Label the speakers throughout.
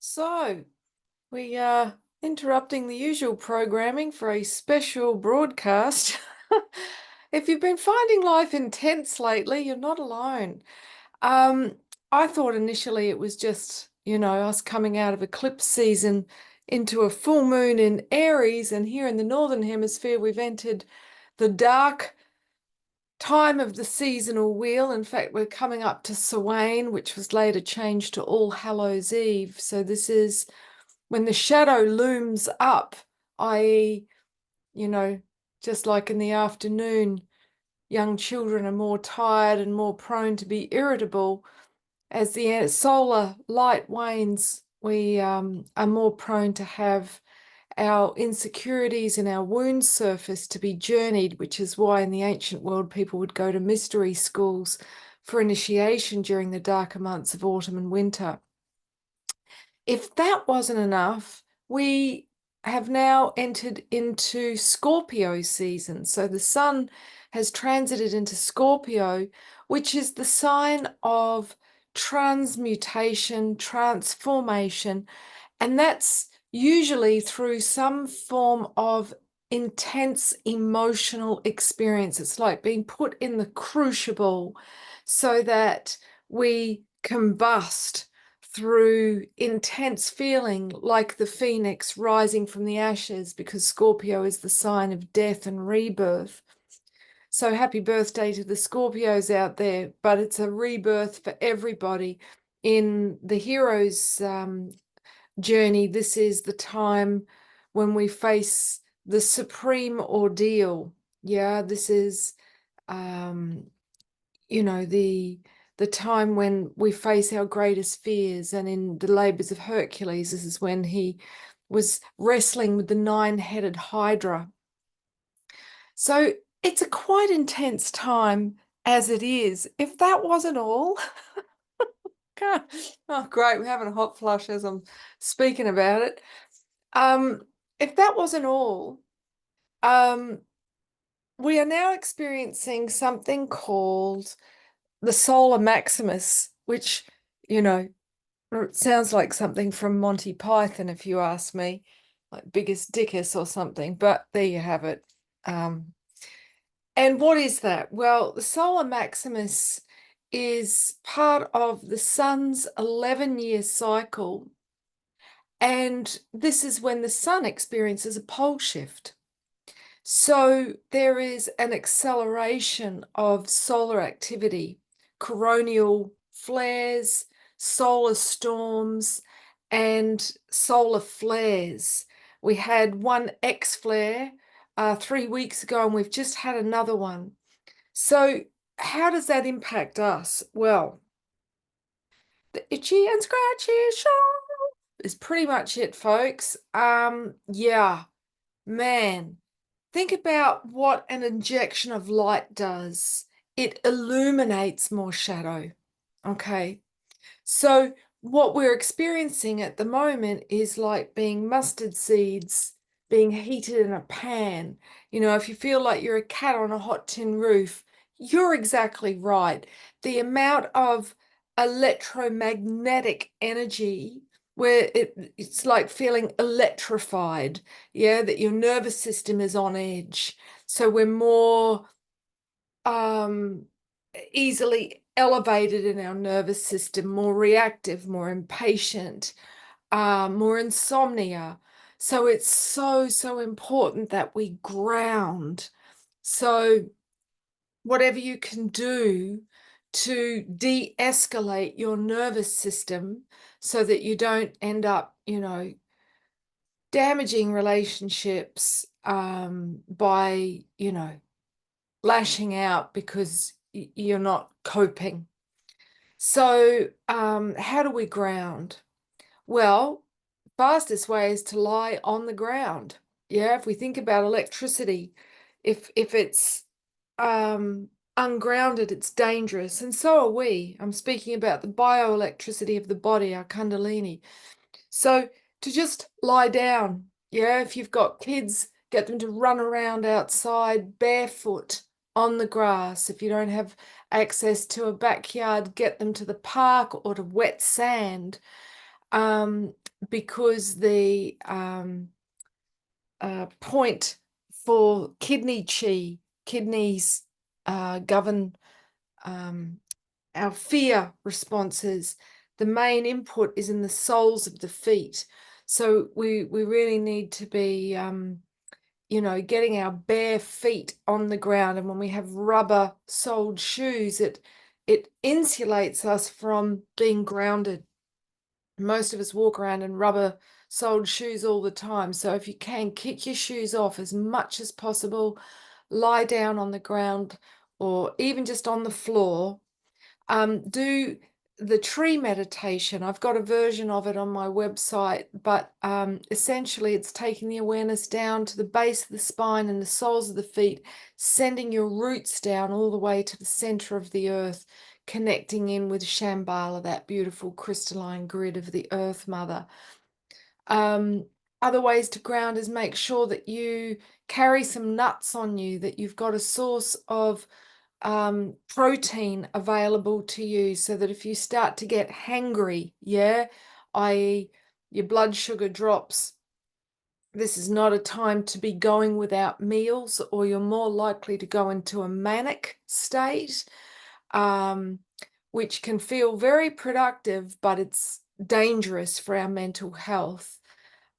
Speaker 1: So, we are interrupting the usual programming for a special broadcast. If you've been finding life intense lately, you're not alone. Um, I thought initially it was just, us coming out of eclipse season into a full moon in Aries, and here in the Northern Hemisphere, we've entered the dark time of the seasonal wheel. In fact, we're coming up to Samhain, which was later changed to All Hallows Eve. So this is when the shadow looms up, i.e., you know, just like in the afternoon, young children are more tired and more prone to be irritable. As the solar light wanes, we are more prone to have our insecurities and our wound surface to be journeyed, which is why in the ancient world people would go to mystery schools for initiation during the darker months of autumn and winter. If that wasn't enough, we have now entered into Scorpio season. So the sun has transited into Scorpio, which is the sign of transmutation, transformation, and that's usually through some form of intense emotional experience. It's like being put in the crucible so that we combust through intense feeling, like the phoenix rising from the ashes, because Scorpio is the sign of death and rebirth. So happy birthday to the Scorpios out there, but it's a rebirth for everybody. In the hero's journey, this is the time when we face the supreme ordeal. Yeah, this is the time when we face our greatest fears. And in the labors of Hercules, this is when he was wrestling with the nine-headed Hydra. So it's a quite intense time as it is. If that wasn't all, oh great, we're having a hot flush as I'm speaking about it. Um, if that wasn't all, um, we are now experiencing something called the solar Maximus, which, you know, it sounds like something from Monty Python, if you ask me, like Biggest Dickus or something, but there you have it. And what is that? Well, the solar Maximus is part of the sun's 11-year cycle. And this is when the sun experiences a pole shift. So there is an acceleration of solar activity, coronal flares, solar storms, and solar flares. We had one X flare 3 weeks ago, and we've just had another one. So how does that impact us? Well, the itchy and scratchy show is pretty much it, folks. Yeah, man. Think about what an injection of light does. It illuminates more shadow. Okay. So what we're experiencing at the moment is like being mustard seeds being heated in a pan. If you feel like you're a cat on a hot tin roof, you're exactly right. The amount of electromagnetic energy where it's like feeling electrified, yeah, that your nervous system is on edge. So we're more easily elevated in our nervous system, more reactive, more impatient, more insomnia. So it's so, so important that we ground. So whatever you can do to de-escalate your nervous system so that you don't end up, damaging relationships by, lashing out because you're not coping. So how do we ground? Well, fastest way is to lie on the ground. Yeah, if we think about electricity, if it's ungrounded, it's dangerous. And so are we. I'm speaking about the bioelectricity of the body, our Kundalini. So to just lie down, yeah, if you've got kids, get them to run around outside barefoot on the grass. If you don't have access to a backyard, get them to the park or to wet sand. um, because the point for kidneys govern our fear responses. The main input is in the soles of the feet. So we really need to be, getting our bare feet on the ground. And when we have rubber soled shoes, it insulates us from being grounded. Most of us walk around in rubber soled shoes all the time. So if you can, kick your shoes off as much as possible, lie down on the ground or even just on the floor. Do the tree meditation. I've got a version of it on my website, but essentially it's taking the awareness down to the base of the spine and the soles of the feet, sending your roots down all the way to the center of the earth, connecting in with Shambhala, that beautiful crystalline grid of the Earth Mother. Other ways to ground is make sure that you carry some nuts on you, that you've got a source of protein available to you, so that if you start to get hangry, i.e. your blood sugar drops, this is not a time to be going without meals, or you're more likely to go into a manic state, which can feel very productive, but it's dangerous for our mental health.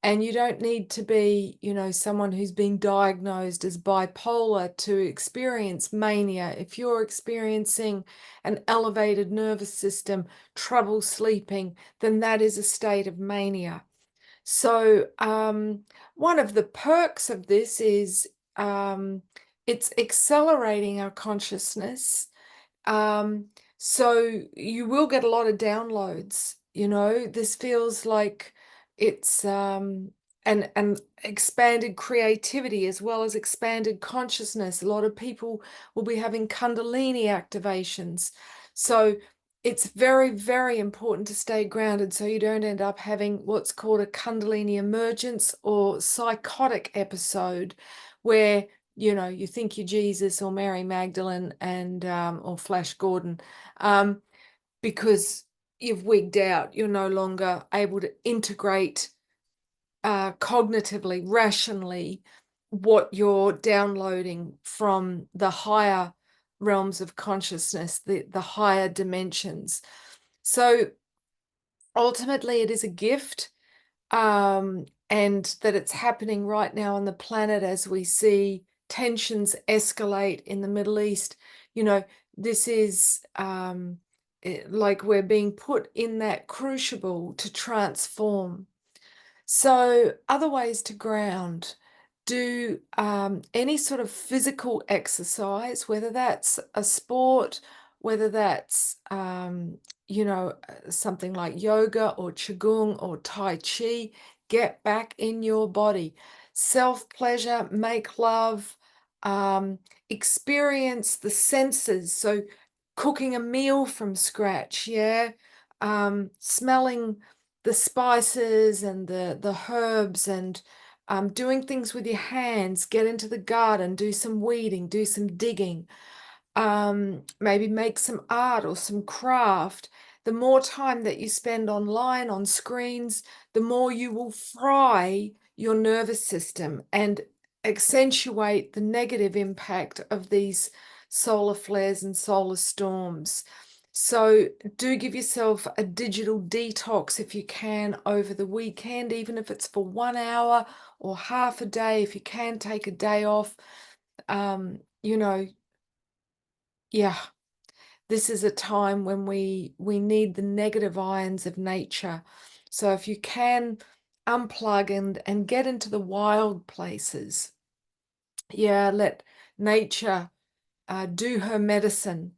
Speaker 1: And you don't need to be, someone who's been diagnosed as bipolar to experience mania. If you're experiencing an elevated nervous system, trouble sleeping, then that is a state of mania. So one of the perks of this is it's accelerating our consciousness. So you will get a lot of downloads. This feels like it's and expanded creativity as well as expanded consciousness. A lot of people will be having Kundalini activations. So it's very, very important to stay grounded so you don't end up having what's called a Kundalini emergence or psychotic episode where you think you're Jesus or Mary Magdalene and or Flash Gordon, because you've wigged out. You're no longer able to integrate cognitively, rationally, what you're downloading from the higher realms of consciousness, the higher dimensions. So ultimately, it is a gift. And that it's happening right now on the planet as we see tensions escalate in the Middle East. This is like we're being put in that crucible to transform. So other ways to ground: do any sort of physical exercise, whether that's a sport, whether that's, something like yoga or qigong or tai chi. Get back in your body. Self-pleasure, make love, experience the senses. So cooking a meal from scratch, smelling the spices and the herbs, and doing things with your hands. Get into the garden, do some weeding, do some digging, maybe make some art or some craft. The more time that you spend online on screens, the more you will fry your nervous system and accentuate the negative impact of these solar flares and solar storms. So do give yourself a digital detox if you can over the weekend, even if it's for 1 hour or half a day. If you can take a day off, yeah, this is a time when we need the negative ions of nature. So if you can unplug and get into the wild places, let nature do her medicine.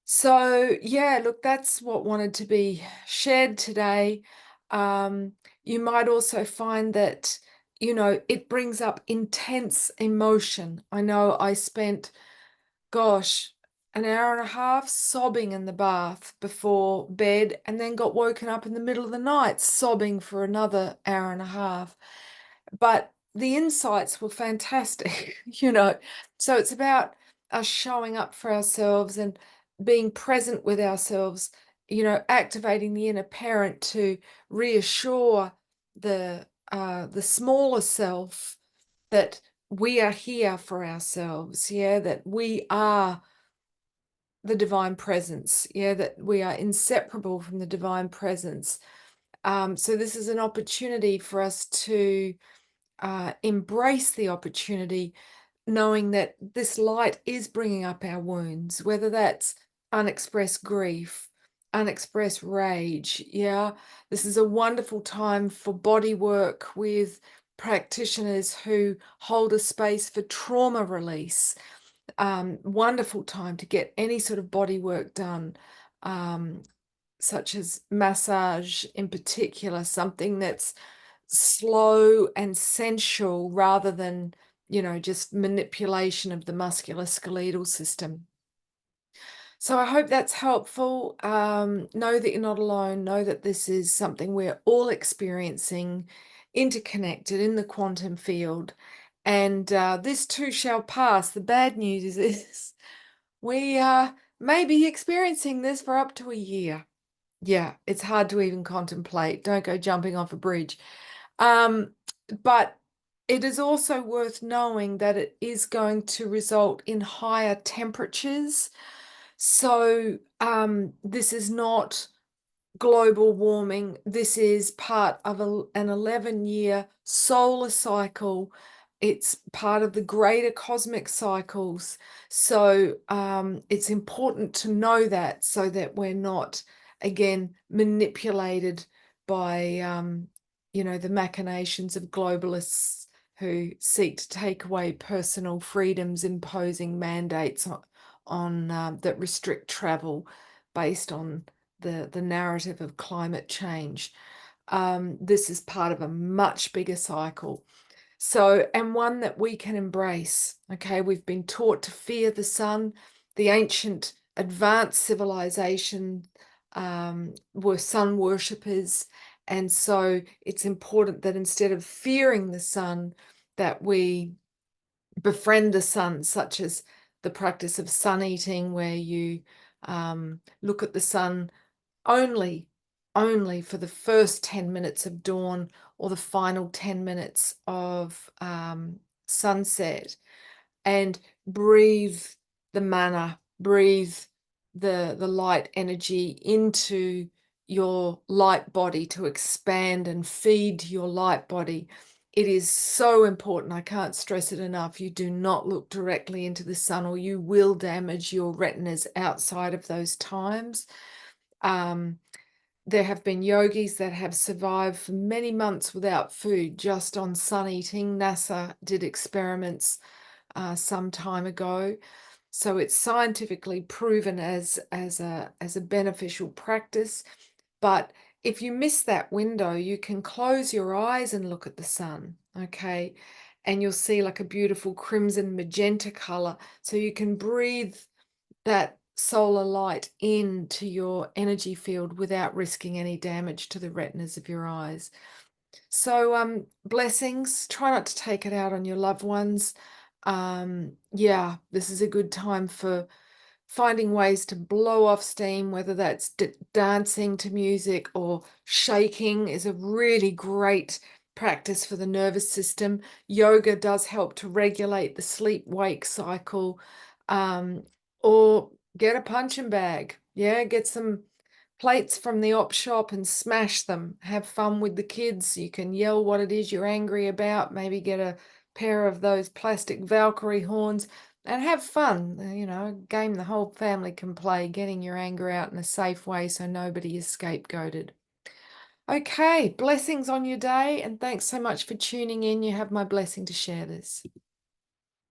Speaker 1: So look, that's what wanted to be shared today. You might also find that, it brings up intense emotion. I know I spent, gosh, an hour and a half sobbing in the bath before bed, and then got woken up in the middle of the night sobbing for another hour and a half. But the insights were fantastic, So it's about us showing up for ourselves and being present with ourselves activating the inner parent to reassure the smaller self that we are here for ourselves, that we are the divine presence, that we are inseparable from the divine presence. So this is an opportunity for us to embrace the opportunity, knowing that this light is bringing up our wounds, whether that's unexpressed grief, unexpressed rage. This is a wonderful time for body work with practitioners who hold a space for trauma release. Wonderful time to get any sort of body work done, such as massage in particular, something that's slow and sensual rather than, just manipulation of the musculoskeletal system. So I hope that's helpful. Know that you're not alone. Know that this is something we're all experiencing, interconnected in the quantum field. And this too shall pass. The bad news is we may be experiencing this for up to a year. Yeah, it's hard to even contemplate. Don't go jumping off a bridge. But it is also worth knowing that it is going to result in higher temperatures. So this is not global warming. This is part of an 11-year solar cycle. It's part of the greater cosmic cycles. So it's important to know that, so that we're not, again, manipulated by, the machinations of globalists who seek to take away personal freedoms, imposing mandates on that restrict travel based on the narrative of climate change. This is part of a much bigger cycle. So, and one that we can embrace. Okay, we've been taught to fear the sun. The ancient advanced civilization were sun worshippers. And so it's important that instead of fearing the sun, that we befriend the sun, such as the practice of sun eating, where you look at the sun only for the first 10 minutes of dawn or the final 10 minutes of sunset, and breathe the mana, breathe the light energy into your light body to expand and feed your light body. It is so important. I can't stress it enough. You do not look directly into the sun, or you will damage your retinas outside of those times. There have been yogis that have survived for many months without food just on sun eating. NASA did experiments some time ago. So it's scientifically proven as a beneficial practice. But if you miss that window, you can close your eyes and look at the sun, okay? And you'll see like a beautiful crimson magenta color. So you can breathe that solar light into your energy field without risking any damage to the retinas of your eyes. So blessings. Try not to take it out on your loved ones. This is a good time for finding ways to blow off steam, whether that's dancing to music or shaking is a really great practice for the nervous system. Yoga does help to regulate the sleep-wake cycle. Or get a punching bag. Get some plates from the op shop and smash them. Have fun with the kids. You can yell what it is you're angry about. Maybe get a pair of those plastic Valkyrie horns and have fun. A game the whole family can play, getting your anger out in a safe way so nobody is scapegoated. Okay, blessings on your day, and thanks so much for tuning in. You have my blessing to share this.